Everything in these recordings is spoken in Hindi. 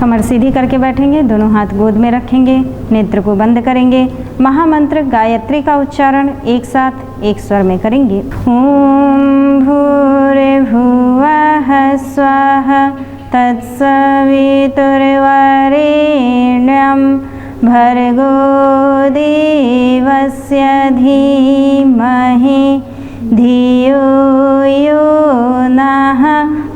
कमर सीधी करके बैठेंगे, दोनों हाथ गोद में रखेंगे, नेत्र को बंद करेंगे। महामंत्र गायत्री का उच्चारण एक साथ एक स्वर में करेंगे। ओम भूर्भुवः स्वः तत्सवितुर्वरेण्यं भर्गो देवस्य धीमहि धियो यो नः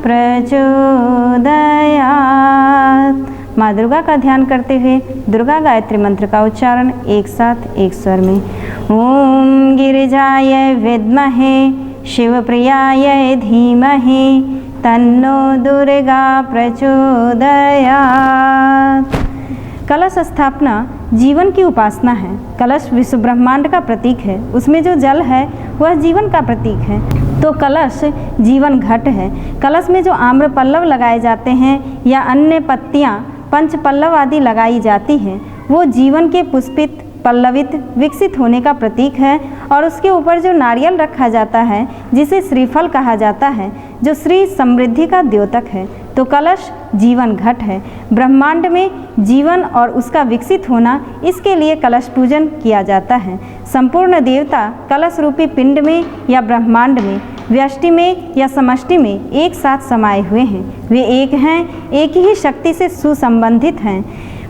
प्रचोदयात्। माँ दुर्गा का ध्यान करते हुए दुर्गा गायत्री मंत्र का उच्चारण एक साथ एक स्वर में। ओम गिरिजाय विद्महे शिवप्रियाय धीमहि तन्नो दुर्गा प्रचोदयात्। कलश स्थापना जीवन की उपासना है। कलश विश्व ब्रह्मांड का प्रतीक है, उसमें जो जल है वह जीवन का प्रतीक है। तो कलश जीवन घट है। कलश में जो आम्र पल्लव लगाए जाते हैं या अन्य पत्तियां पंच पल्लव आदि लगाई जाती हैं, वो जीवन के पुष्पित पल्लवित विकसित होने का प्रतीक है। और उसके ऊपर जो नारियल रखा जाता है जिसे श्रीफल कहा जाता है, जो श्री समृद्धि का द्योतक है। तो कलश जीवन घट है। ब्रह्मांड में जीवन और उसका विकसित होना, इसके लिए कलश पूजन किया जाता है। संपूर्ण देवता कलश रूपी पिंड में या ब्रह्मांड में, व्यष्टि में या समष्टि में एक साथ समाये हुए हैं। वे एक हैं, एक ही शक्ति से सुसंबंधित हैं।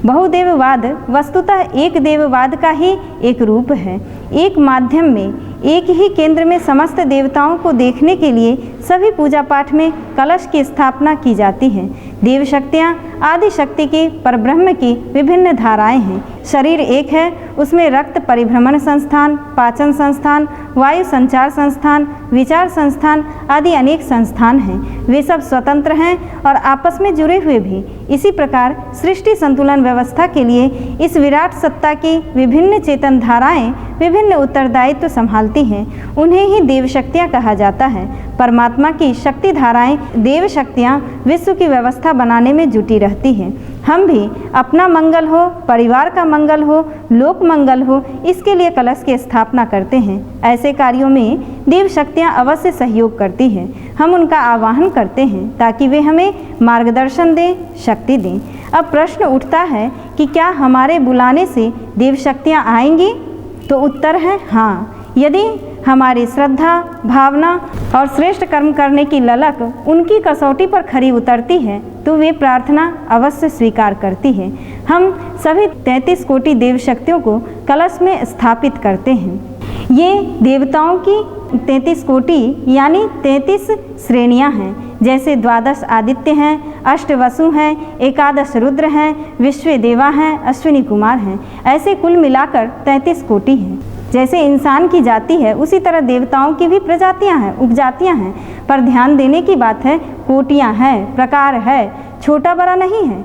बहुदेववाद वस्तुतः एक देववाद का ही एक रूप है। एक माध्यम में, एक ही केंद्र में समस्त देवताओं को देखने के लिए सभी पूजा पाठ में कलश की स्थापना की जाती है। देव शक्तियाँ आदि शक्ति की परब्रह्म की विभिन्न धाराएं हैं। शरीर एक है, उसमें रक्त परिभ्रमण संस्थान, पाचन संस्थान, वायु संचार संस्थान, विचार संस्थान आदि अनेक संस्थान हैं। वे सब स्वतंत्र हैं और आपस में जुड़े हुए भी। इसी प्रकार सृष्टि संतुलन व्यवस्था के लिए इस विराट सत्ता की विभिन्न चेतन धाराएं विभिन्न उत्तरदायित्व संभालती हैं। उन्हें ही देव शक्तियाँ कहा जाता है। परमात्मा की शक्ति धाराएं देव शक्तियाँ विश्व की व्यवस्था बनाने में जुटी रहती हैं। हम भी अपना मंगल हो, परिवार का मंगल हो, लोक मंगल हो, इसके लिए कलश की स्थापना करते हैं। ऐसे कार्यों में देव शक्तियाँ अवश्य सहयोग करती हैं। हम उनका आवाहन करते हैं ताकि वे हमें मार्गदर्शन दें, शक्ति दें। अब प्रश्न उठता है कि क्या हमारे बुलाने से देव शक्तियाँ आएंगी? तो उत्तर है हाँ। यदि हमारी श्रद्धा, भावना और श्रेष्ठ कर्म करने की ललक उनकी कसौटी पर खरी उतरती है तो वे प्रार्थना अवश्य स्वीकार करती है। हम सभी 33 कोटि देव शक्तियों को कलश में स्थापित करते हैं। ये देवताओं की 33 कोटि यानी 33 श्रेणियां हैं। जैसे 12 आदित्य हैं, 8 वसु हैं, 11 रुद्र हैं, विश्व देवा हैं, अश्विनी कुमार हैं। ऐसे कुल मिलाकर 33 कोटि हैं। जैसे इंसान की जाति है उसी तरह देवताओं की भी प्रजातियां हैं, उपजातियां हैं। पर ध्यान देने की बात है, कोटियां हैं, प्रकार है, छोटा बड़ा नहीं है।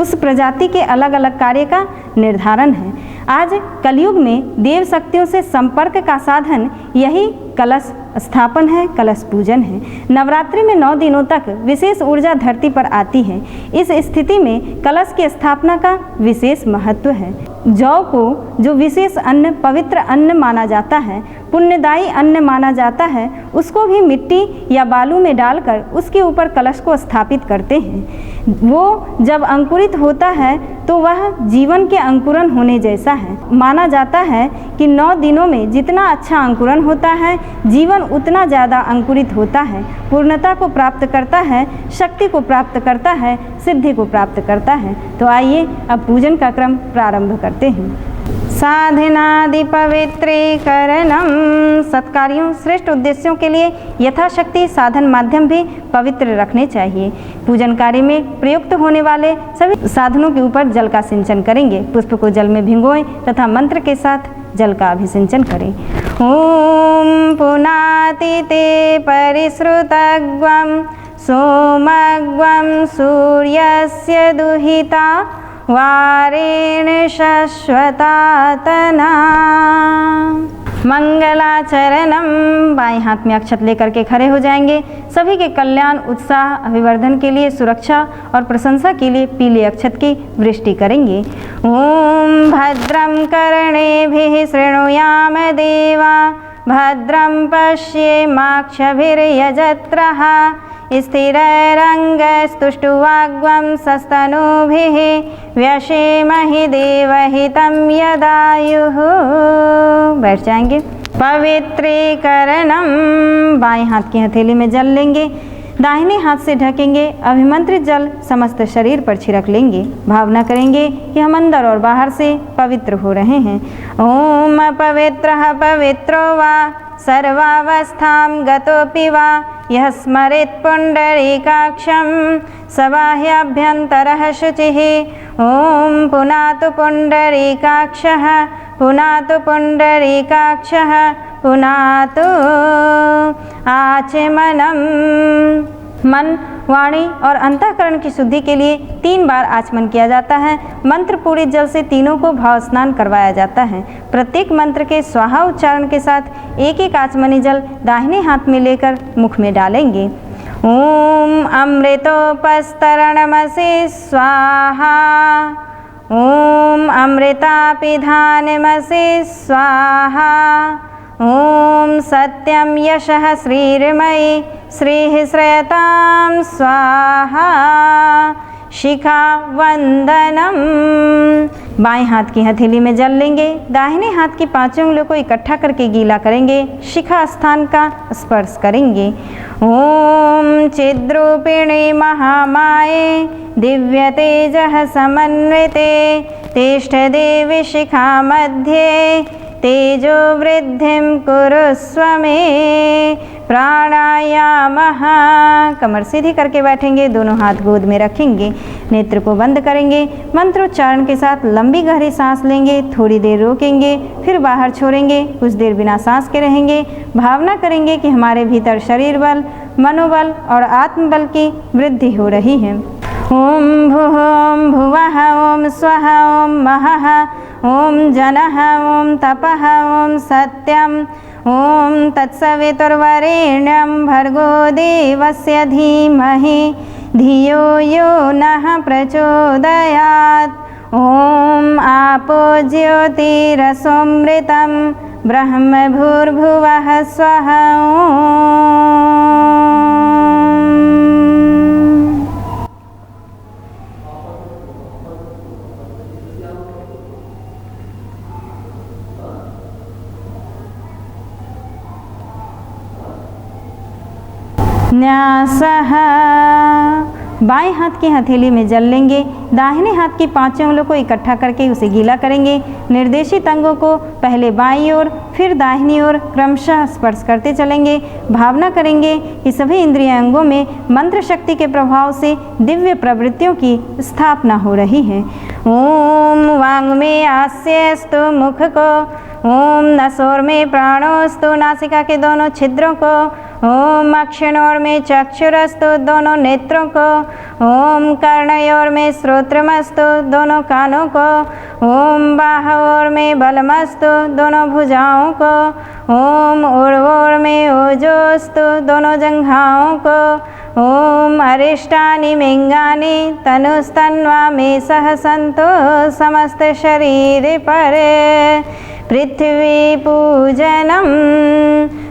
उस प्रजाति के अलग अलग कार्य का निर्धारण है। आज कलयुग में देव शक्तियों से संपर्क का साधन यही कलश स्थापन है, कलश पूजन है। नवरात्रि में 9 दिनों तक विशेष ऊर्जा धरती पर आती है। इस स्थिति में कलश की स्थापना का विशेष महत्व है। जौ को जो विशेष अन्न, पवित्र अन्न माना जाता है, पुण्यदायी अन्न माना जाता है, उसको भी मिट्टी या बालू में डालकर उसके ऊपर कलश को स्थापित करते हैं। वो जब अंकुरित होता है तो वह जीवन के अंकुरन होने जैसा है। माना जाता है कि 9 दिनों में जितना अच्छा अंकुरन होता है, जीवन उतना ज़्यादा अंकुरित होता है, पूर्णता को प्राप्त करता है, शक्ति को प्राप्त करता है, सिद्धि को प्राप्त करता है। तो आइए अब पूजन का क्रम प्रारंभ करते हैं। साधनादि पवित्रीकरणम। सत्कार्यों, श्रेष्ठ उद्देश्यों के लिए यथाशक्ति साधन माध्यम भी पवित्र रखने चाहिए। पूजन कार्य में प्रयुक्त होने वाले सभी साधनों के ऊपर जल का सिंचन करेंगे। पुष्प को जल में भिगोएं तथा मंत्र के साथ जल का अभिसिंचन करें। ओम पुनातिते परिश्रुतग्वं सोमग्वं सूर्यस्य दुहिता वारेण शश्वतातना। मंगलाचरणम। बाएं हाथ में अक्षत लेकर के खड़े हो जाएंगे। सभी के कल्याण, उत्साह, अभिवर्धन के लिए, सुरक्षा और प्रशंसा के लिए पीले अक्षत की वृष्टि करेंगे। ओम भद्रं कर्णेभिः शृणुयाम देवा भद्रं पश्येमाक्षभिर्यजत्रः स्थिरैरङ्गस्तुष्टुवाग्वं सस्तनूभिः व्यशेमहि देवहितं यदायुः। बैठ जाएंगे। पवित्रीकरणम, बाएं हाथ की हथेली में जल लेंगे, दाहिने हाथ से ढकेंगे। अभिमंत्रित जल समस्त शरीर पर छिड़क लेंगे। भावना करेंगे कि हम अंदर और बाहर से पवित्र हो रहे हैं। ओम पवित्रः पवित्रो वा सर्वावस्थां गतोऽपि वा यः स्मरेत् पुण्डरीकाक्षं स बाह्याभ्यन्तरः शुचिः। ओम पुनातु पुण्डरीकाक्षः पुनातु पुण्डरीकाक्षः पुनातु आचमनम। मन, वाणी और अंतःकरण की शुद्धि के लिए 3 बार आचमन किया जाता है। मंत्र पूरित जल से तीनों को भाव स्नान करवाया जाता है। प्रत्येक मंत्र के स्वाहा उच्चारण के साथ एक एक आचमनी जल दाहिने हाथ में लेकर मुख में डालेंगे। ओम अमृतोपस्तरणमसि स्वाहा। ओम अमृतापिधानमसि स्वाहा। ओम सत्यम यशः श्रीर्मयि श्रीः श्रयतां स्वाहा। शिखा वंदनम, बाएं हाथ की हथेली में जल लेंगे, दाहिने हाथ की 5 उंगलियों को इकट्ठा करके गीला करेंगे, शिखा स्थान का स्पर्श करेंगे। ओम चिद्रूपिणी महामाये दिव्य तेजः समन्विते तिष्ठ देवी शिखा मध्ये तेजो वृद्धिं कुरुस्व मे। प्राणायामः, कमर सीधी करके बैठेंगे, दोनों हाथ गोद में रखेंगे, नेत्र को बंद करेंगे। मंत्रोच्चारण के साथ लंबी गहरी सांस लेंगे, थोड़ी देर रोकेंगे, फिर बाहर छोड़ेंगे, कुछ देर बिना सांस के रहेंगे। भावना करेंगे कि हमारे भीतर शरीर बल, मनोबल और आत्मबल की वृद्धि हो रही है। ओम भूः ओम भुवः ओम स्वः ओम महः ओम जनः ओम तपः ओम सत्यम ओम तत्सवितुर्वरेण्यं भर्गो देवस्य धीमहि धियो यो नः प्रचोदयात्। ओम आपो ज्योतिरसोमृतं ब्रह्म भूर्भुवः स्वः। न्यासः, बाएं हाथ की हथेली में जल लेंगे, दाहिने हाथ की 5 उंगलियों को इकट्ठा करके उसे गीला करेंगे। निर्देशित अंगों को पहले बाईं ओर फिर दाहिनी ओर क्रमशः स्पर्श करते चलेंगे। भावना करेंगे कि सभी इंद्रिय अंगों में मंत्र शक्ति के प्रभाव से दिव्य प्रवृत्तियों की स्थापना हो रही है। ओम वांग में आस्यस्तु मुख को, ओम नसोर में प्राणोस्तु नासिका के दोनों छिद्रों को, ओम अक्षिणोर में चक्षुरस्तु दोनों नेत्रों को, ओम कर्णयोर में श्रोत्रमस्तु दोनों कानों को, ओम बाहोर में बलमस्तु दोनों भुजाओं को, ओम उर्वोर में ओजोस्तु दोनों जंघाओं को, ओम अरिष्टानि मिंगानि तनुस्तन्वा में सह संतो समस्त शरीर पर। पृथ्वी पूजनम,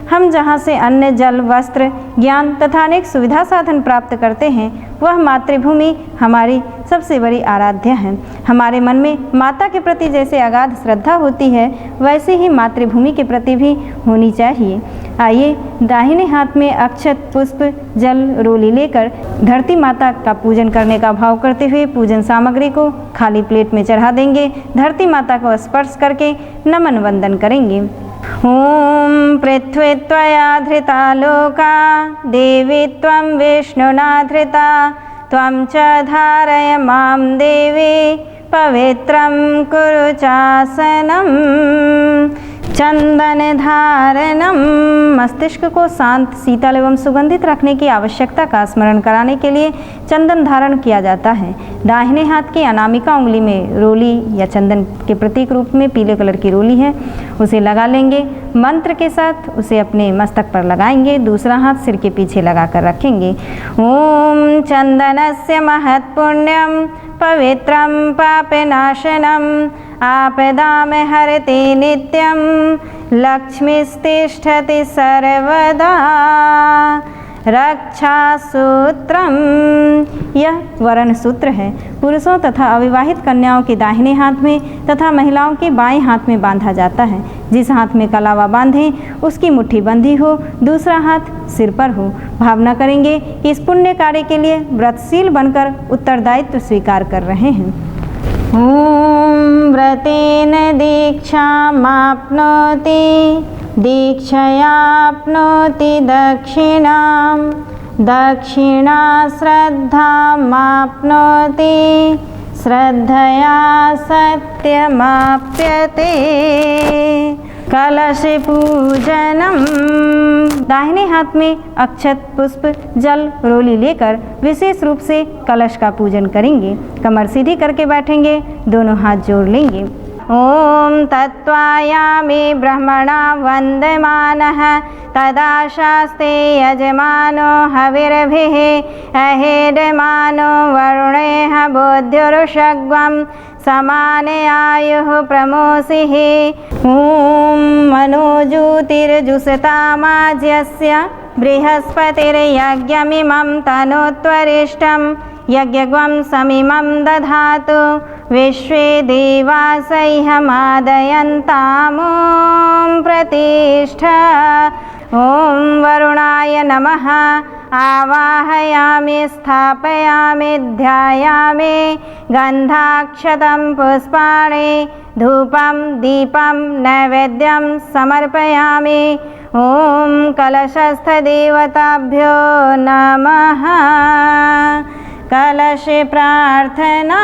हम जहाँ से अन्न, जल, वस्त्र, ज्ञान तथा अनेक सुविधा साधन प्राप्त करते हैं, वह मातृभूमि हमारी सबसे बड़ी आराध्या है। हमारे मन में माता के प्रति जैसे अगाध श्रद्धा होती है, वैसे ही मातृभूमि के प्रति भी होनी चाहिए। आइए दाहिने हाथ में अक्षत, पुष्प, जल, रोली लेकर धरती माता का पूजन करने का भाव करते हुए पूजन सामग्री को खाली प्लेट में चढ़ा देंगे। धरती माता को स्पर्श करके नमन वंदन करेंगे। ओम पृथ्वी त्वया धृता लोका देवी त्वं विष्णुना धृता त्वं च धारय मां देवी पवित्रं कुरु चासनम। चंदन धारणम, मस्तिष्क को शांत, शीतल एवं सुगंधित रखने की आवश्यकता का स्मरण कराने के लिए चंदन धारण किया जाता है। दाहिने हाथ की अनामिका उंगली में रोली या चंदन के प्रतीक रूप में पीले कलर की रोली है, उसे लगा लेंगे। मंत्र के साथ उसे अपने मस्तक पर लगाएंगे, दूसरा हाथ सिर के पीछे लगा कर रखेंगे। ओम चंदनस्य महत्पुण्यम पवित्रं पापनाशनम आपदाम हरति नित्यं लक्ष्मीस्तिष्ठति सर्वदा। रक्षासूत्रम, यह वर्ण सूत्र है। पुरुषों तथा अविवाहित कन्याओं के दाहिने हाथ में तथा महिलाओं के बाएं हाथ में बांधा जाता है। जिस हाथ में कलावा बांधें उसकी मुट्ठी बंधी हो, दूसरा हाथ सिर पर हो। भावना करेंगे कि इस पुण्य कार्य के लिए व्रतशील बनकर उत्तरदायित्व स्वीकार कर रहे हैं। ओम व्रतेन दीक्षामाप्नोति, दीक्षयाप्नोति दक्षिणां, दक्षिणा श्रद्धामाप्नोति, श्रद्धया सत्यमाप्यते। कलश पूजनम, दाहिने हाथ में अक्षत, पुष्प, जल, रोली लेकर विशेष रूप से कलश का पूजन करेंगे। कमर सीधी करके बैठेंगे, दोनों हाथ जोड़ लेंगे। ओम तत्त्वायामि ब्रह्मणा वन्दमानः, तदा शास्ते यजमानो हविर्भिः, अहेडमानो वरुणेह बोध्युर्षग्वं, समाने आयुः प्रमोसिः। ओम मनोज्योतिर्जुषतामाज्यस्य, बृहस्पतिर्यज्ञमिमं तनोत्वरिष्ठं, यज्ञग्वं समिमं दधातु, विश्वे देवासह्यमादयन्तामों प्रतिष्ठा। ओम वरुणाय नमः, आवाहयामि स्थापयामि ध्यायामि, गन्धाक्षतं पुष्पाणि, धूपं दीपं नैवेद्यं समर्पयामि। ओम कलशस्थ देवताभ्यो नमः। कलश प्रार्थना,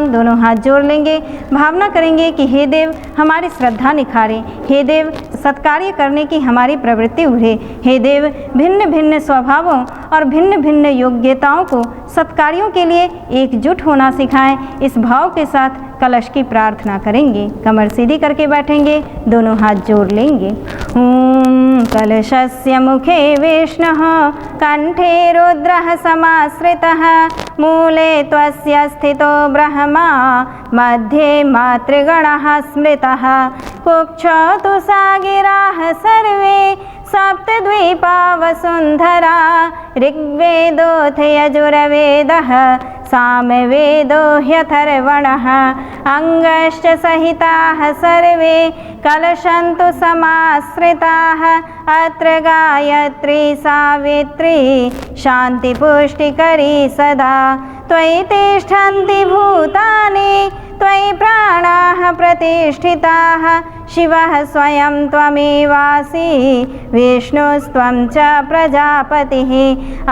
दोनों हाथ जोड़ लेंगे। भावना करेंगे कि हे देव हमारी श्रद्धा निखारें, हे देव सत्कार्य करने की हमारी प्रवृत्ति उभरे, हे देव भिन्न भिन्न स्वभावों और भिन्न भिन्न योग्यताओं को सत्कार्यों के लिए एकजुट होना सिखाएं। इस भाव के साथ कलश की प्रार्थना करेंगे। कमर सीधी करके बैठेंगे, दोनों हाथ जोड़ लेंगे। ओम कलशस्य मुखे विष्णुः, कंठे रुद्रः समाश्रितः, मूले त्वस्य स्थितो ब्रह्मा, मध्ये मातृगणः स्मृतः, कुक्षौ तु सागिराः सर्वे, सप्तद्वीपा वसुन्धरा, ऋग्वेदोऽथ यजुर्वेदः, सामवेदो ह्यथर्वणः, अङ्गश्च सहिताः सर्वे, कलशन्तु समाश्रिताः, अत्र गायत्री सावित्री, शान्तिपुष्टिकरी सदा, त्वयि तिष्ठन्ति भूतानि, त्वयि प्राणाः प्रतिष्ठिताः, शिवः स्वयं त्वमेवासि, विष्णुस्त्वं च प्रजापतिः,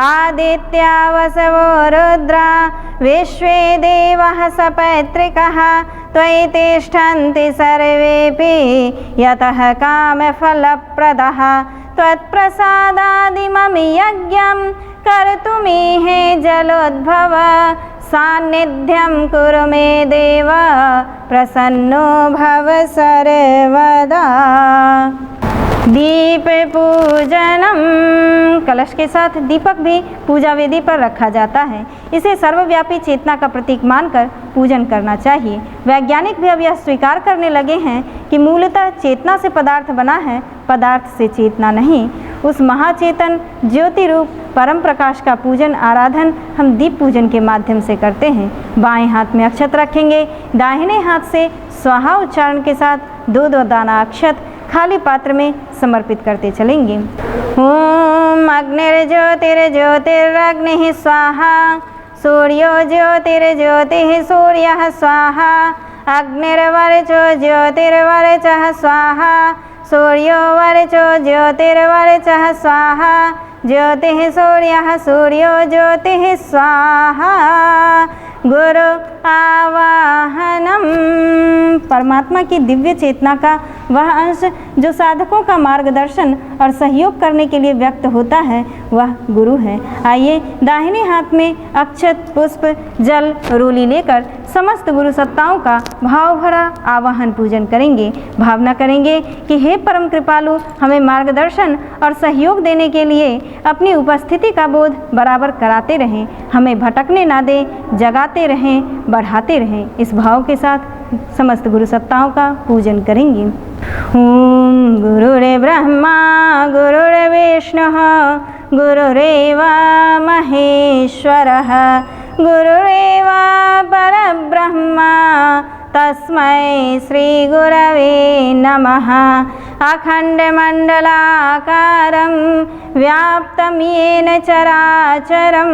आदित्या वसवो रुद्रा, विश्वे देवः सपत्रिकः, त्वयि तिष्ठन्ति सर्वेऽपि, यतः कामफलप्रदः, त्वत्प्रसादादिमं यज्ञं कर्तुमीहे जलोद्भव, सान्निध्यं कुरु मे देव, प्रसन्नो भव सर्वदा। दीप पूजनम, कलश के साथ दीपक भी पूजा वेदी पर रखा जाता है। इसे सर्वव्यापी चेतना का प्रतीक मानकर पूजन करना चाहिए। वैज्ञानिक भी अब यह स्वीकार करने लगे हैं कि मूलतः चेतना से पदार्थ बना है, पदार्थ से चेतना नहीं। उस महाचेतन ज्योति रूप परम प्रकाश का पूजन आराधन हम दीप पूजन के माध्यम से करते हैं। बाएं हाथ में अक्षत रखेंगे, दाहिने हाथ से स्वाहा उच्चारण के साथ दो दाना अक्षत खाली पात्र में समर्पित करते चलेंगे। ओम अग्निर्ज्योतिर्ज्योतिरग्निः स्वाहा, सूर्यो ज्योतिर्ज्योतिः सूर्यः स्वाहा, अग्निर्वर्चो ज्योतिर्वर्चः स्वाहा, सूर्यो वर्चो ज्योतिर्वर्चः स्वाहा, ज्योतिः सूर्यः सूर्यो ज्योतिः स्वाहा। गुरु आवाहनम, परमात्मा की दिव्य चेतना का वह अंश जो साधकों का मार्गदर्शन और सहयोग करने के लिए व्यक्त होता है वह गुरु है। आइए दाहिने हाथ में अक्षत, पुष्प, जल, रोली लेकर समस्त गुरु सत्ताओं का भाव भरा आवाहन पूजन करेंगे। भावना करेंगे कि हे परम कृपालु, हमें मार्गदर्शन और सहयोग देने के लिए अपनी उपस्थिति का बोध बराबर कराते रहें, हमें भटकने ना दें, जगाते रहें, बढ़ाते रहें। इस भाव के साथ समस्त गुरु सत्ताओं का पूजन करेंगे। ओम गुरुर्ब्रह्मा गुरुर्विष्णुः गुरुरेव महेश्वरः गुरुरेव परब्रह्म तस्मै श्री गुरवे नमः। अखण्डमण्डलाकारं व्याप्तं येन चराचरं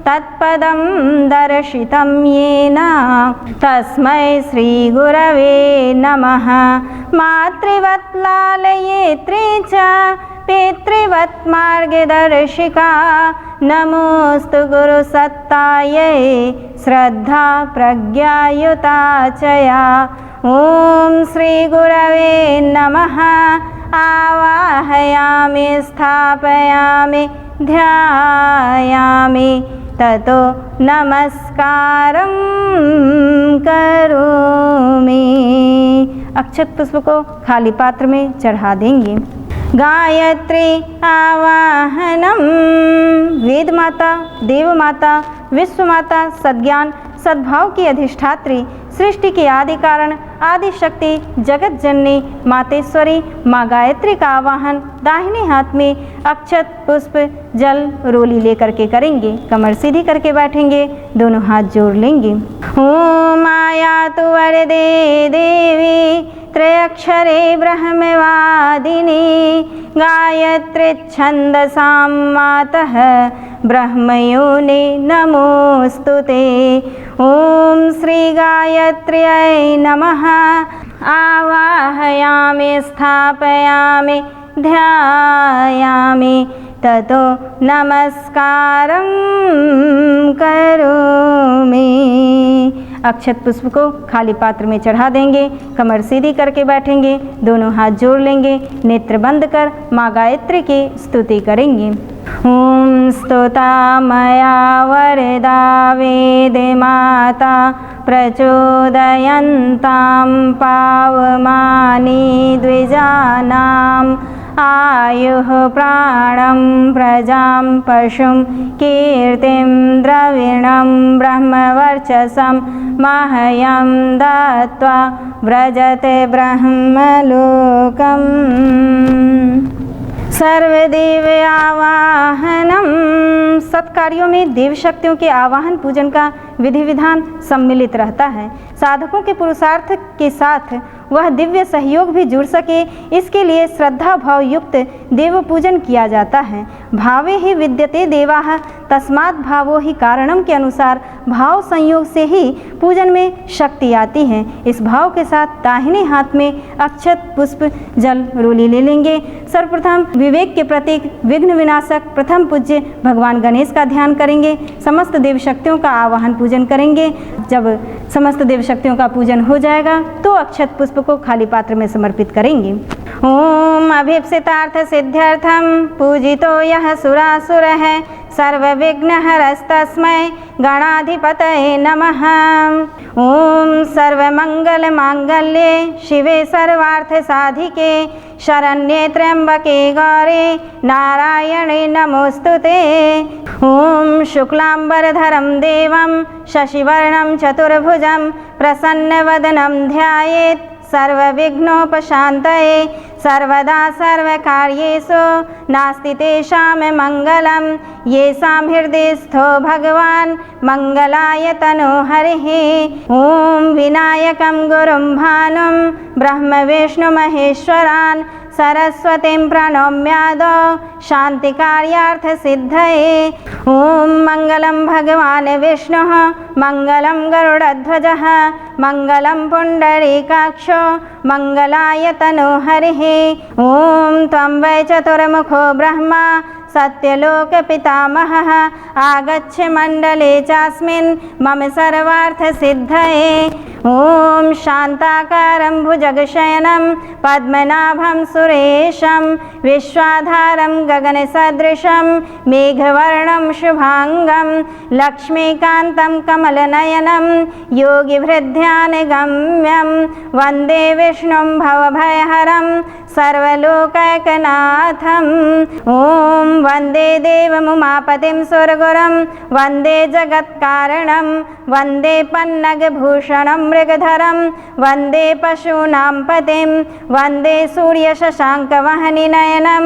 तत्पदं दर्शितं येन तस्मै श्री गुरवे नमः। मातृवत् लालयेत्री च पितृवत् मार्गदर्शिका नमोस्तु गुरुसत्तायै श्रद्धा प्रज्ञायुता च या। ओम श्री गुरवे नमः। आवाहयामि स्थापयामि ध्यायामि ततो नमस्कारं करोमि। अक्षत पुष्प को खाली पात्र में चढ़ा देंगे। गायत्री आवाहनम। वेद माता, देव माता, विश्व माता, सद्ज्ञान सद्भाव की अधिष्ठात्री, सृष्टि के आदि कारण, आदि शक्ति, जगत जननी मातेश्वरी माँ गायत्री का आवाहन दाहिने हाथ में अक्षत पुष्प जल रोली लेकर के करेंगे। कमर सीधी करके बैठेंगे, दोनों हाथ जोड़ लेंगे। ओम आयातु वरदे देवी त्रयक्षरे ब्रह्मवादिनी गायत्री छन्दसां मातः ब्रह्मयोनि नमोस्तुते। ओम श्री गायत्र्यै नमः। आवाहयामि स्थापयामि ध्यायामि ततो नमस्कारं करोमि। अक्षत पुष्प को खाली पात्र में चढ़ा देंगे, कमर सीधी करके बैठेंगे, दोनों हाथ जोड़ लेंगे, नेत्र बंद कर माँ गायत्री की स्तुति करेंगे। ओम स्तुता मया वरदा वेद माता प्रचोदयन्तां पावमानि द्विजानाम् आयुः प्राणं प्रजां पशुं कीर्तिं द्रविणं ब्रह्मवर्चसं मह्यं दत्त्वा व्रजते ब्रह्मलोकम्। सर्वदेव आवाहनम। सत्कार्यों में देव शक्तियों के आवाहन पूजन का विधि विधान सम्मिलित रहता है। साधकों के पुरुषार्थ के साथ वह दिव्य सहयोग भी जुड़ सके, इसके लिए श्रद्धा भाव युक्त देव पूजन किया जाता है। भावे ही विद्यते देवाः तस्मात् भावो ही कारणम के अनुसार भाव संयोग से ही पूजन में शक्ति आती है। इस भाव के साथ दाहिने हाथ में अक्षत पुष्प जल रोली ले लेंगे। सर्वप्रथम विवेक के प्रतीक विघ्न विनाशक प्रथम पूज्य भगवान गणेश का ध्यान करेंगे। समस्त देव शक्तियों का आवाहन पूजन करेंगे। जब समस्त देव शक्तियों का पूजन हो जाएगा तो अक्षत पुष्प को खाली पात्र में समर्पित करेंगे। ओम अभीप्सितार्थ सिद्ध्यर्थम पूजितो यः सुरासुर है सर्वविघ्नहरस्तस्मै गणाधिपतये नमः। ओम सर्वमंगल मांगल्ये शिवे सर्वार्थ साधिके शरण्ये त्र्यंबके गौरे नारायणे नमोस्तुते। ओम शुक्लांबरधरं देवं शशिवर्णं चतुर्भुजं प्रसन्नवदनं ध्यायेत् सर्वविघ्नोपशान्तये सर्वदा सर्वकार्येषु नास्ति तेषां मंगलं येषां हृदयस्थो भगवान् मंगलाय तनोहरिः। ओम विनायकं गुरुं भानुं ब्रह्म विष्णु महेश्वरान् सरस्वतीं प्रणम्यादौ शान्तिकार्यार्थ सिद्धये। ओम मंगलं भगवान् विष्णुः मंगलं गरुडध्वजः मंगलं पुण्डरीकाक्षो मंगलाय तनोहरिः। ओम त्वं वै चतुर्मुखो ब्रह्मा सत्यलोक पितामहः आगच्छ मंडले चास्मिन् मम सर्वार्थ सिद्धये। ओम शान्ताकारं भुजगशयनं पद्मनाभं सुरेशं विश्वाधारं गगनसदृशं मेघवर्णं शुभांगं लक्ष्मीकान्तं कमलनयनं योगिभृध्यानगम्यं वन्दे विष्णुं भवभयहरं सर्वलोकैकनाथम्। ओम वन्दे देवमुमापतिं सुरगुरुं वन्दे जगत्कारणं वन्दे पन्नगभूषणं मृगधरं वन्दे पशूनां पतिं वन्दे सूर्यशशाङ्कवहनिनयनं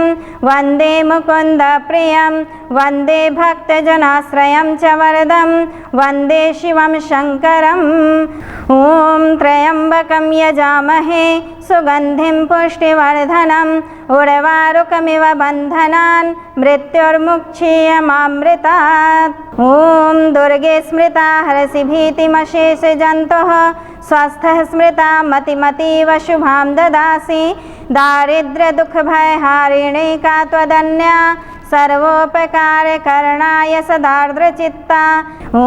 वन्दे मुकुन्दप्रियं वन्दे भक्तजनाश्रयं च वरदं वन्दे शिवं शङ्करम् ॐ त्र्यम्बकं यजामहे सुगन्धिं पुष्टिवर्धनम् उर्वारुकमिव बन्धनान् मृत्युर्मुक्षीयमामृतात् ॐ दुर्गे स्मृता हरसि भीतिमशेषजन्तुः स्वस्थः स्मृता मतिमतीव शुभां ददासि दारिद्र्यदुःखभयहारिणी का त्वदन्या सर्वोपकारकरणाय सदार्द्रचित्ता ॐ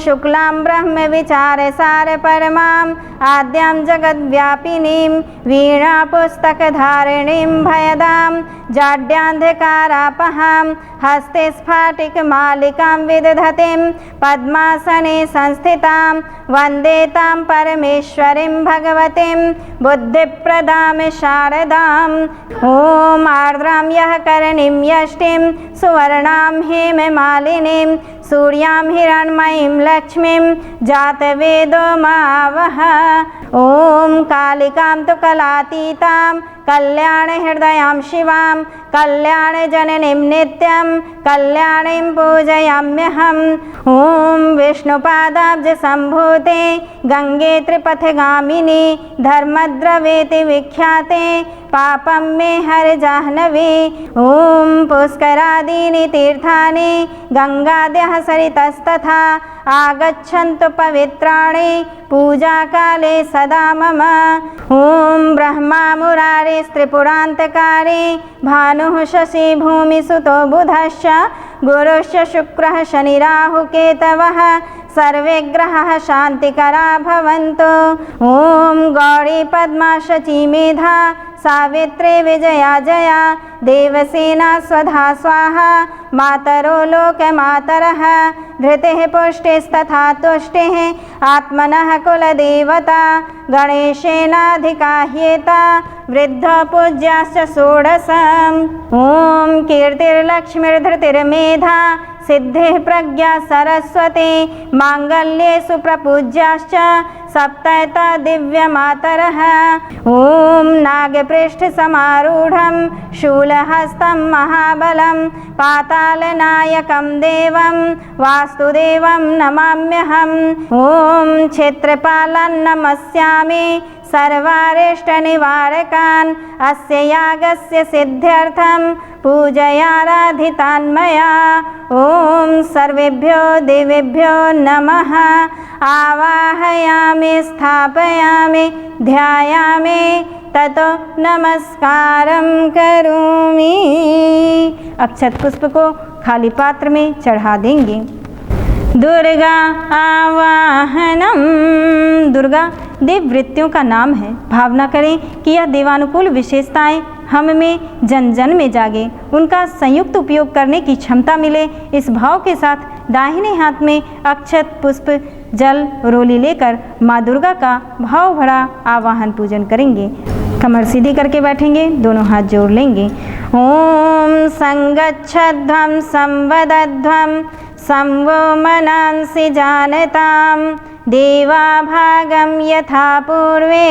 शुक्लां ब्रह्मविचारसारपरमाम् आद्यां जगद्व्यापिनीं वीणापुस्तकधारिणीं भयदां जाड्यान्धकारापहां हस्ते स्फाटिकमालिकां विदधतीं पद्मासने संस्थितां वन्दे तां परमेश्वरीं भगवतीं बुद्धिप्रदां शारदाम् ॐ आर्द्रां यः करणीं यष्टिं सुवर्णां हेममालिनीं सूर्यां हिरण्मयीं लक्ष्मीं जातवेदो मावह ॐ कालिकां तु कलातीतां कल्याणहृदयां शिवां कल्याणजननीं नित्यं कल्याणीं पूजयाम्यहम् ॐ विष्णुपादाब्जसम्भूते गंगे त्रिपथगामिनी धर्मद्रवेति विख्याते पापं मे हर जाह्नवी ॐ पुष्करादीनि तीर्थानि गंगाद्यः सरितस्तथा आगच्छन्तु पवित्राणि पूजाकाले सदा मम ॐ ब्रह्मा मुरारिस्त्रिपुरान्तकारी भानुः शशि भूमिसुतो बुधश्च गुरुश्च शुक्रः शनिराहुकेतवः सर्वे ग्रहाः शान्तिकरा भवन्तु ॐ गौरी पद्मा शची मेधा सावित्री विजया जया देवसेना स्वधा स्वाहा मातरो लोकमातरः धृतिः पुष्टिस्तथा तुष्टिः आत्मनः कुलदेवता गणेशेनाधिकाह्येता वृद्धो पूज्याश्च षोडश ॐ कीर्तिर्लक्ष्मीर्धृतिर्मेधा सिद्धिः प्रज्ञा सरस्वती माङ्गल्येषु प्रपूज्याश्च सप्तैता दिव्यमातरः ॐ नागपृष्ठसमारूढं शूलहस्तं महाबलं पातालनायकं देवं वासुदेवं नमाम्यहम् ॐ क्षेत्रपालं नमस्यामि सर्वारिष्टनिवारकान् अस्य यागस्य सिद्ध्यर्थं पूजयाराधितान् मया ॐ सर्वेभ्यो देवेभ्यो नमः आवाहयामि स्थापयामि ध्यायामि ततो नमस्कारं करोमि। अक्षत पुष्प को खाली पात्र में चढ़ा देंगे। दुर्गा आवाहनम। दुर्गा देव वृत्तियों का नाम है। भावना करें कि यह देवानुकूल विशेषताएं हम में जन जन में जागे, उनका संयुक्त उपयोग करने की क्षमता मिले। इस भाव के साथ दाहिने हाथ में अक्षत पुष्प जल रोली लेकर माँ दुर्गा का भाव भरा आवाहन पूजन करेंगे। कमर सीधी करके बैठेंगे, दोनों हाथ जोड़ लेंगे। ओम संगच्छध्वं संवदध्वं संवो मनांसि जानतां देवाभागं यथा पूर्वे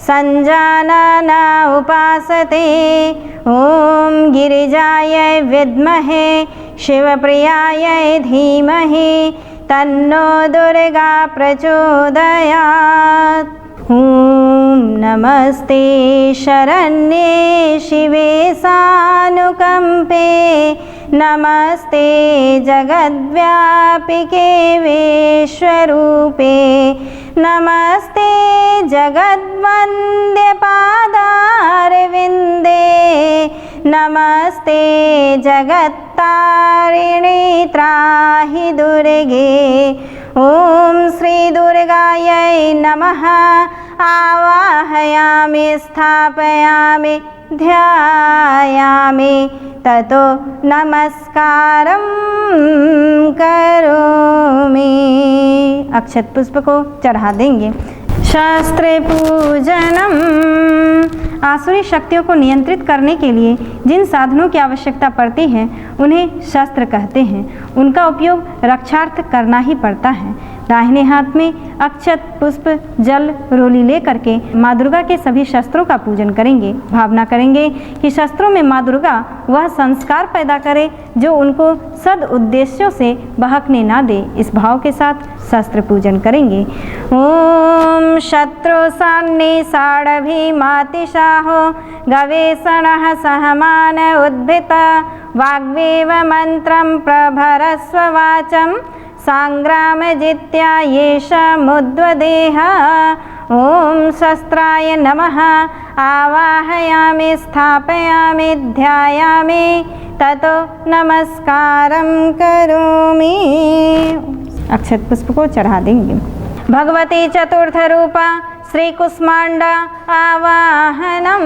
संजानना उपासते। ओम गिरिजायै विद्महे शिवप्रियायै धीमहि तन्नो दुर्गा प्रचोदयात्। ओम नमस्ते शरण्ये शिवे सानुकंपे नमस्ते जगद्व्यापिके विश्वरूपे नमस्ते जगद्वन्द्य पादारविन्दे नमस्ते जगत्तारिणी त्राहि दुर्गे। ओम श्री दुर्गायै नमः। आवाहयामि स्थापयामि ध्यायामि ततो नमस्कारं करोमि। अक्षत पुष्प को चढ़ा देंगे। शास्त्र पूजनम। आसुरी शक्तियों को नियंत्रित करने के लिए जिन साधनों की आवश्यकता पड़ती है उन्हें शस्त्र कहते हैं। उनका उपयोग रक्षार्थ करना ही पड़ता है। दाहिने हाथ में अक्षत, पुष्प, जल, रोली ले करके माँ दुर्गा के सभी शस्त्रों का पूजन करेंगे। भावना करेंगे कि शस्त्रों में माँ दुर्गा वह संस्कार पैदा करे जो उनको सद उद्देश्यों से बहकने ना दे। इस भाव के साथ शस्त्र पूजन करेंगे। ओम शत्रु सन्निषाडभिमातिशाहो गवेषणः सहमान उद्भित वाग्वेव मंत्रं प्रभरस्व वाचं सांग्रामजित्या येषमुद्वदेह। ओम शस्त्राय नमः आवाहयामि स्थापयामि ध्यायामि ततो नमस्कारं करोमि। अक्षत पुष्प को चढ़ा देंगे। भगवती चतुर्थ रूपा श्री कुष्मांडा आवाहनम।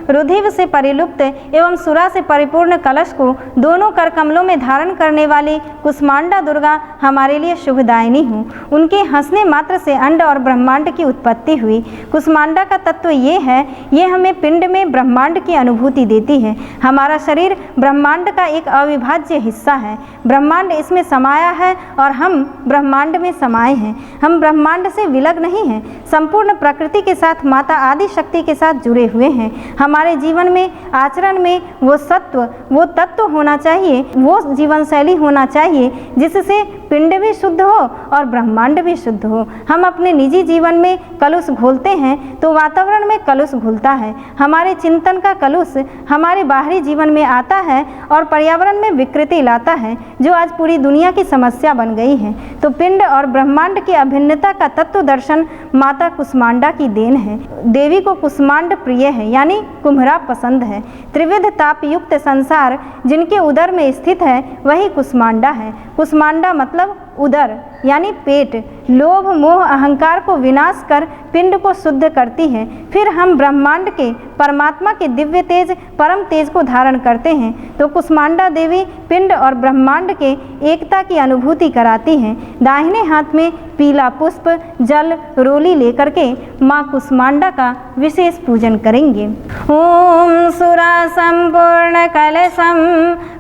रुधिर से परिलुप्त एवं सुरा से परिपूर्ण कलश को दोनों कर कमलों में धारण करने वाली कुष्मांडा दुर्गा हमारे लिए शुभदायिनी हो। उनके हंसने मात्र से अंड और ब्रह्मांड की उत्पत्ति हुई। कुष्मांडा का तत्व ये है, ये हमें पिंड में ब्रह्मांड की अनुभूति देती है। हमारा शरीर ब्रह्मांड का एक अविभाज्य हिस्सा है। ब्रह्मांड इसमें समाया है और हम ब्रह्मांड में समाये हैं। हम ब्रह्मांड से विलग नहीं हैं, संपूर्ण प्रकृति के साथ, माता आदि शक्ति के साथ जुड़े हुए हैं। हमारे जीवन में, आचरण में वो सत्व, वो तत्व होना चाहिए, वो जीवन शैली होना चाहिए जिससे पिंड भी शुद्ध हो और ब्रह्मांड भी शुद्ध हो। हम अपने निजी जीवन में कलुष घोलते हैं तो वातावरण में कलुष घुलता है। हमारे चिंतन का कलुष हमारे बाहरी जीवन में आता है और पर्यावरण में विकृति लाता है, जो आज पूरी दुनिया की समस्या बन गई है। तो पिंड और ब्रह्मांड की अभिन्नता का तत्व दर्शन माता कुष्मांडा की देन है। देवी को कुष्मांड प्रिय है, यानी कुम्हरा पसंद है। त्रिविध ताप युक्त संसार जिनके उदर में स्थित है वही कुष्मांडा है। कुष्मांडा मतलब उदर यानी पेट। लोभ, मोह, अहंकार को विनाश कर पिंड को शुद्ध करती है। फिर हम ब्रह्मांड के परमात्मा के दिव्य तेज, परम तेज को धारण करते हैं। तो कुष्मांडा देवी पिंड और ब्रह्मांड के एकता की अनुभूति कराती हैं। दाहिने हाथ में पीला पुष्प, जल, रोली लेकर के माँ कुष्मांडा का विशेष पूजन करेंगे। ओम सुरा संपूर्ण कलशम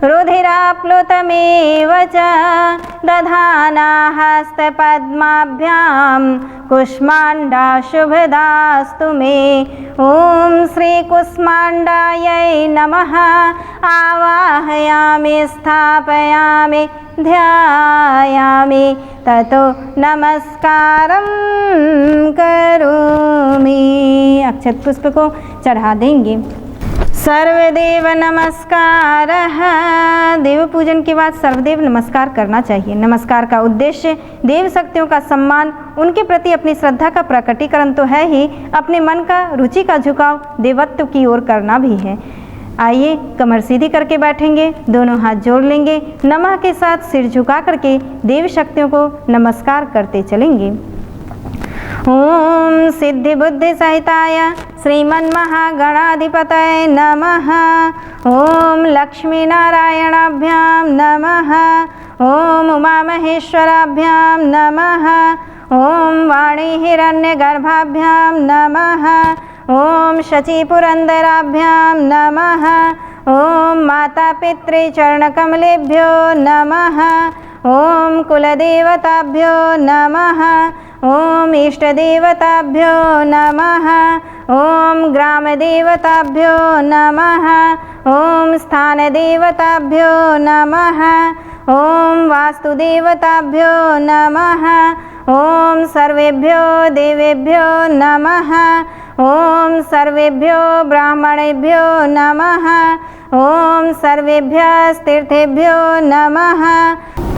रुधिराप्लुतमेव च दधाना हस्त पद्माभ्याम कुष्मांडा शुभदास्तु मे। ओम श्री कुष्मांडायै नमः आवाहयामि स्थापयामि ध्यायामि ततो नमस्कारं करोमि। अक्षत पुष्प को चढ़ा देंगे। सर्वदेव नमस्कारः। देव पूजन के बाद सर्वदेव नमस्कार करना चाहिए। नमस्कार का उद्देश्य देव शक्तियों का सम्मान, उनके प्रति अपनी श्रद्धा का प्रकटीकरण तो है ही, अपने मन का, रुचि का झुकाव देवत्व की ओर करना भी है। आइए कमर सीधी करके बैठेंगे, दोनों हाथ जोड़ लेंगे, नमः के साथ सिर झुका करके देव शक्तियों को नमस्कार करते चलेंगे। ओम सिद्धि बुद्धि सहिताय श्रीमन्महागणाधिपतये नमः। ओम लक्ष्मी नारायणाभ्यां नमः। ओम उमा महेश्वराभ्यां नमः। ओम वाणी हिरण्यगर्भाभ्यां नमः। ओम शची पुरंदराभ्यां नमः। ओम माता पितृ चरणकमलेभ्यो नमः। ओम कुलदेवताभ्यो नमः। ओम इष्टदेवताभ्यो नमः। ओम ग्रामदेवताभ्यो नमः। ओम स्थानदेवताभ्यो नमः। ओम वास्तुदेवताभ्यो नमः। ओम सर्वेभ्यो देवेभ्यो नमः। ओम सर्वेभ्यो ब्राह्मणेभ्यो नमः। ओम सर्वेभ्यस्तीर्थेभ्यो नमः।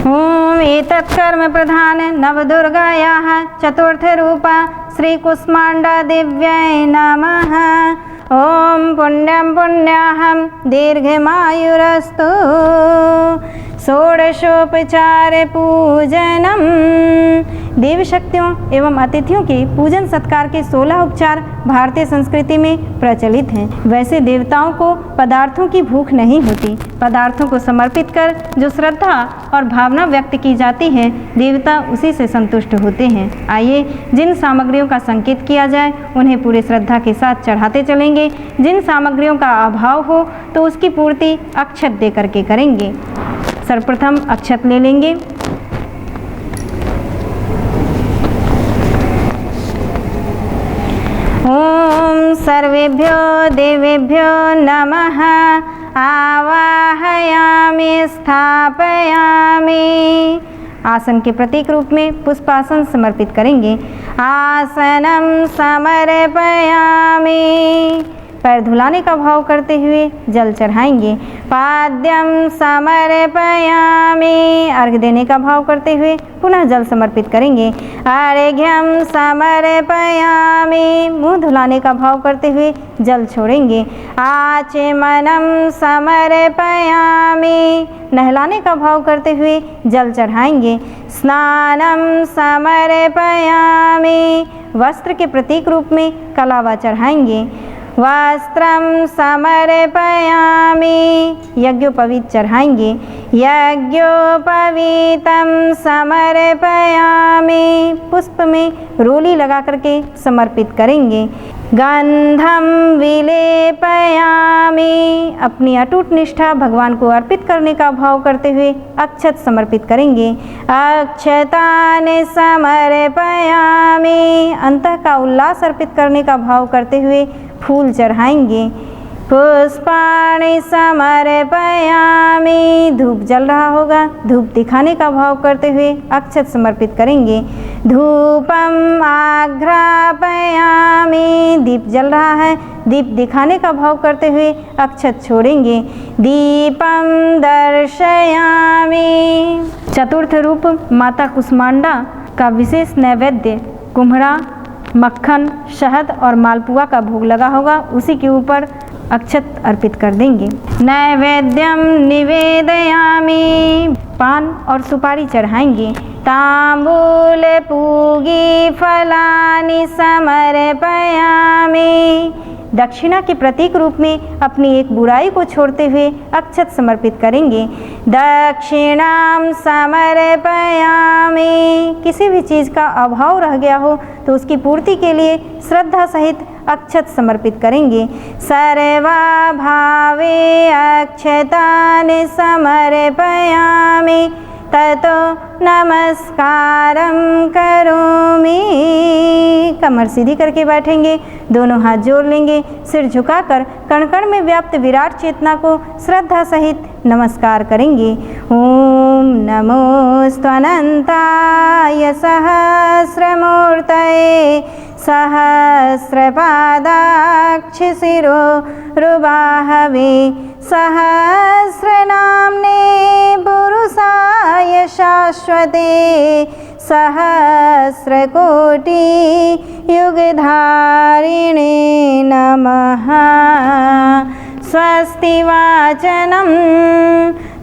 ओम एतत् कर्म प्रधान नवदुर्गायाः चतुर्थ रूपा श्री कुष्मांडा देव्यै नमः। ओम पुण्यं पुण्याहं दीर्घमायुरस्तु। षोडशोपचार पूजनम। देवी शक्तियों एवं अतिथियों के पूजन सत्कार के 16 उपचार भारतीय संस्कृति में प्रचलित हैं। वैसे देवताओं को पदार्थों की भूख नहीं होती। पदार्थों को समर्पित कर जो श्रद्धा और भावना व्यक्त की जाती है, देवता उसी से संतुष्ट होते हैं। आइए जिन सामग्रियों का संकेत किया जाए उन्हें पूरे श्रद्धा के साथ चढ़ाते चलेंगे। जिन सामग्रियों का अभाव हो तो उसकी पूर्ति अक्षत दे करके करेंगे। सर्वप्रथम अक्षत ले लेंगे। सर्वेभ्यो देवेभ्यो नमः। आवाहयामि स्थापयामि। आसन के प्रतीक रूप में पुष्पासन समर्पित करेंगे। आसनम समर्पयामि। पैर धुलाने का भाव करते हुए जल चढ़ाएंगे। पाद्यम समर्पयामि। अर्घ्य देने का भाव करते हुए पुनः जल समर्पित करेंगे। अर्घ्यम समर्पयामि। मुंह धुलाने का भाव करते हुए जल छोड़ेंगे। आचमनम समर्पयामि। नहलाने का भाव करते हुए जल चढ़ाएंगे। स्नानम समर्पयामि। वस्त्र के प्रतीक रूप में कलावा चढ़ाएंगे। वस्त्रम समर्पयामि। यज्ञोपवीत चढ़ाएंगे। यज्ञोपवीतम समर्पयामि। पुष्प में रोली लगा करके समर्पित करेंगे। गंधम विलेपयामि। अपनी अटूट निष्ठा भगवान को अर्पित करने का भाव करते हुए अक्षत समर्पित करेंगे। अक्षतान समर्पयामि। अंतः का उल्लास अर्पित करने का भाव करते हुए फूल चढ़ाएंगे। पुष्पाणि समर्पयामि। धूप जल रहा होगा, धूप दिखाने का भाव करते हुए अक्षत समर्पित करेंगे। धूपम आघ्रापयामि। दीप जल रहा है, दीप दिखाने का भाव करते हुए अक्षत छोड़ेंगे। दीपम दर्शयामि। चतुर्थ रूप माता कुष्मांडा का विशेष नैवेद्य कुम्हड़ा, मक्खन, शहद और मालपुआ का भोग लगा होगा, उसी के ऊपर अक्षत अर्पित कर देंगे। नैवेद्यम निवेदयामि। पान और सुपारी चढ़ाएंगे। तांबूल पूगी फलानि समर्पयामि। दक्षिणा के प्रतीक रूप में अपनी एक बुराई को छोड़ते हुए अक्षत समर्पित करेंगे। दक्षिणाम समर्पयामि। किसी भी चीज़ का अभाव रह गया हो तो उसकी पूर्ति के लिए श्रद्धा सहित अक्षत समर्पित करेंगे। सर्वभावे अक्षतानि समर्पयामि। ततो नमस्कारं करोमि। कमर सीधी करके बैठेंगे, दोनों हाथ जोड़ लेंगे, सिर झुकाकर कण कण में व्याप्त विराट चेतना को श्रद्धा सहित नमस्कार करेंगे। ओम नमोऽस्त्वनन्ताय सहस्रमूर्तये सहस्रपादाक्षशिरोरुबाहवे सहस्रनाम्ने पुरुषाय शाश्वते सहस्रकोटि युगधारिणे नमः। स्वस्ति वाचनम।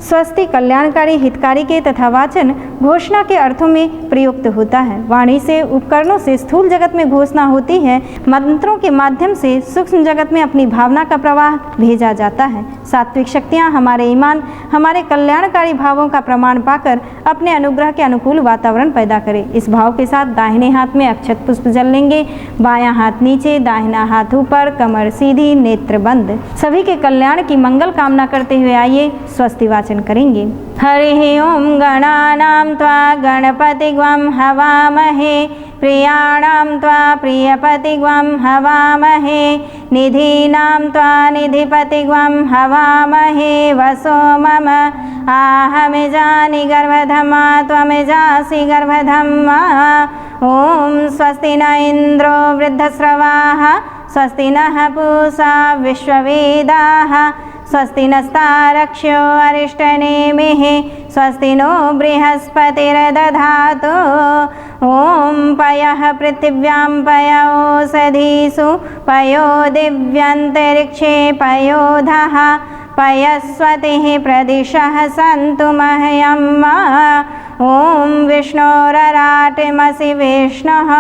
स्वस्ति कल्याणकारी, हितकारी के तथा वाचन घोषणा के अर्थों में प्रयुक्त होता है। वाणी से, उपकरणों से स्थूल जगत में घोषणा होती है। मंत्रों के माध्यम से सूक्ष्म जगत में अपनी भावना का प्रवाह भेजा जाता है। सात्विक शक्तियाँ हमारे ईमान, हमारे कल्याणकारी भावों का प्रमाण पाकर अपने अनुग्रह के अनुकूल वातावरण पैदा करें। इस भाव के साथ दाहिने हाथ में अक्षत पुष्प जल लेंगे। बायां हाथ नीचे, दाहिना हाथ ऊपर, कमर सीधी, नेत्र बंद। सभी के कल्याण की मंगल कामना करते हुए आइए स्वस्ति वाचन करेंगे। हरि ओम गणानां त्वा गणपतिग्वं हवामहे प्रियाणां त्वा प्रियपतिग्वं हवामहे निधीनां त्वा निधिपतिग्वं हवामहे वसो मम आहमिजानि गर्भधमा त्वमिजासि गर्भधम्मा। ओम स्वस्ति न इन्द्रो वृद्धस्रवाः स्वस्ति नः पूषा विश्ववेदाः स्वस्ति नस्तारक्ष्यो अरिष्टनेमिः स्वस्ति नो बृहस्पतिर्दधातु। ॐ पयः पृथिव्यां पय ओषधीषु पयो दिव्यन्तरिक्षे पयोधः पयस्वतिः प्रदिशः सन्तु मह्यं। ॐ विष्णोरराटिमसि विष्णुः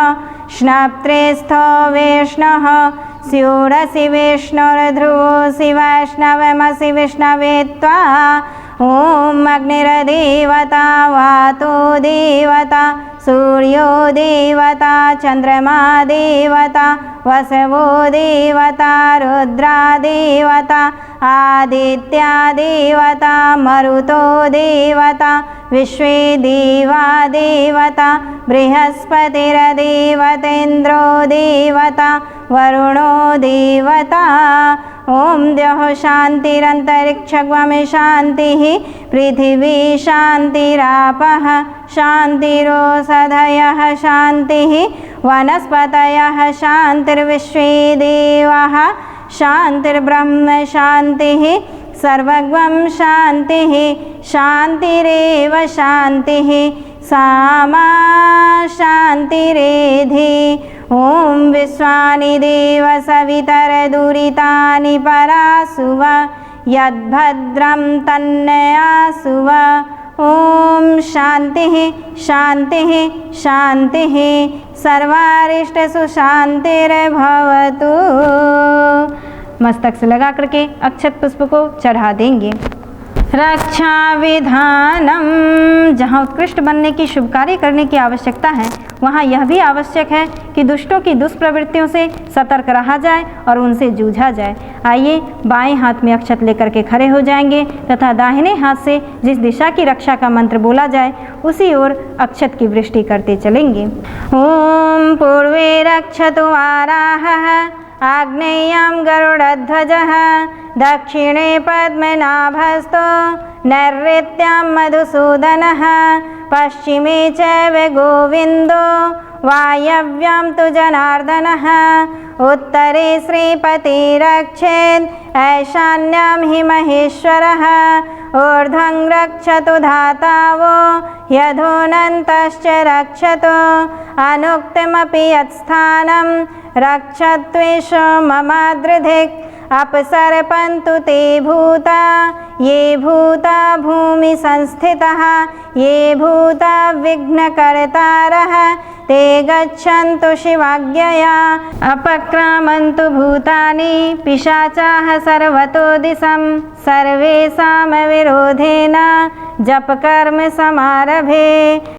स्नप्त्रेस्थो विष्णुः स्यूरसि विष्णुर्ध्रुवोऽसि वैष्णवमसि विष्णवे त्वा। ॐ अग्निर्देवता वातो देवता सूर्यो देवता चंद्रमा देवता वसवो देवता रुद्रा देवता आदित्या देवता मरुतो देवता विश्वे देवा देवता बृहस्पतिर्देवतेन्द्रो देवता वरुणो देवता ओम द्यौः शान्तिरन्तरिक्षं शान्तिः पृथिवी शान्तिरापः शान्तिरोषधयः शान्तिः वनस्पतयः शान्तिर्विश्वे देवाः शान्तिर्ब्रह्म शान्तिः सर्वगं शान्तिः शान्तिरेव शान्तिः सामा शान्तिरेधि ॐ विश्वानि देव सवितरदुरितानि परासुव यद्भद्रं तन्नयासुव ॐ शान्तिः शान्तिः शान्तिः सर्वारिष्टसु शान्तिर्भवतु। मस्तक से लगा करके अक्षत पुष्प को चढ़ा देंगे। रक्षा विधानम, जहाँ उत्कृष्ट बनने की शुभ कार्य करने की आवश्यकता है वहाँ यह भी आवश्यक है कि दुष्टों की दुष्प्रवृत्तियों से सतर्क रहा जाए और उनसे जूझा जाए। आइए बाएं हाथ में अक्षत लेकर के खड़े हो जाएंगे तथा दाहिने हाथ से जिस दिशा की रक्षा का मंत्र बोला जाए उसी ओर अक्षत की वृष्टि करते चलेंगे। ओम पूर्वे रक्षतु वाराहः आग्नेयं गरुडध्वजः दक्षिणे पद्मनाभस्तो नैऋत्यां मधुसूदनः पश्चिमे चैव गोविन्दो वायव्यां तु जनार्दनः उत्तरे श्रीपतिरक्षेत् ऐशान्यां हि महेश्वरः ऊर्ध्वं रक्षतु धातावो यथोऽनन्तश्च रक्षतु अनुक्तमपि यत्स्थानं रक्षत्वेषु ममादृधिक् अपसर्पन्तु ते भूता ये भूता भूमि संस्थितः ये भूता विघ्नकर्तारः ते गच्छन्तु शिवाज्ञया अपक्रामन्तु भूतानि पिशाचाः सर्वतो दिशं सर्वेषां विरोधेन जपकर्म समारभे।